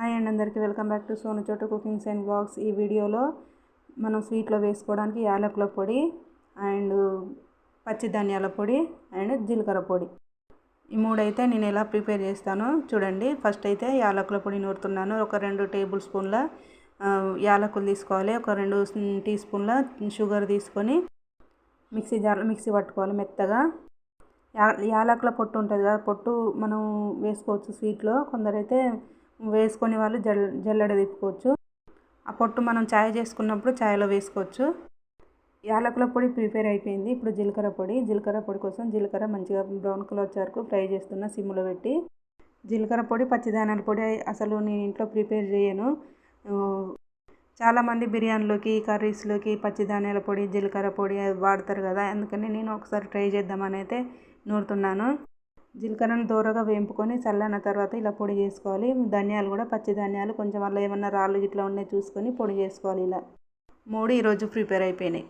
Hi అండి, అందరికీ welcome back to Sonu చోటు కుకింగ్స్ అండ్ బ్లాగ్స్. ఈ వీడియోలో మనం స్వీట్లో వేసుకోవడానికి యాలకుల పొడి అండ్ పచ్చి ధనియాల పొడి అండ్ జీలకర్ర పొడి, ఈ మూడైతే నేను ఎలా ప్రిపేర్ చేస్తానో చూడండి. ఫస్ట్ అయితే యాలకుల పొడి నూరుతున్నాను. ఒక 2 టేబుల్ స్పూన్ల యాలకులు తీసుకోవాలి. ఒక 2 టీ స్పూన్ల షుగర్ తీసుకొని మిక్సీ పట్టుకోవాలి మెత్తగా. యాలకుల పొట్టు ఉంటుంది కదా, పొట్టు మనం వేసుకోవచ్చు స్వీట్లో. కొందరైతే వేసుకొని వాళ్ళు జల్లెడ తిప్పుకోవచ్చు. ఆ పొట్టు మనం చాయ్ చేసుకున్నప్పుడు చాయ్లో వేసుకోవచ్చు. యాలకుల పొడి ప్రిపేర్ అయిపోయింది. ఇప్పుడు జీలకర్ర పొడి కోసం జీలకర్ర మంచిగా బ్రౌన్ కలర్ వచ్చే వరకు ఫ్రై చేస్తున్న సిమ్లో పెట్టి. జీలకర్ర పొడి పచ్చిదానాల పొడి అసలు నేను ఇంట్లో ప్రిపేర్ చేయను. చాలామంది బిర్యానీలోకి కర్రీస్లోకి పచ్చిధాన్యాల పొడి జీలకర్ర పొడి వాడతారు కదా, అందుకని నేను ఒకసారి ట్రై చేద్దామని అయితే నూరుతున్నాను. జీలకర్రను దూరగా వేంపుకొని చల్లన తర్వాత ఇలా పొడి చేసుకోవాలి. ధనియాలు కూడా పచ్చి ధనియాలు కొంచెం అలా ఏమన్నా రాళ్ళు ఇట్లా ఉన్నాయి చూసుకొని పొడి చేసుకోవాలి. ఇలా 3 ఈరోజు ప్రిపేర్ అయిపోయినాయి.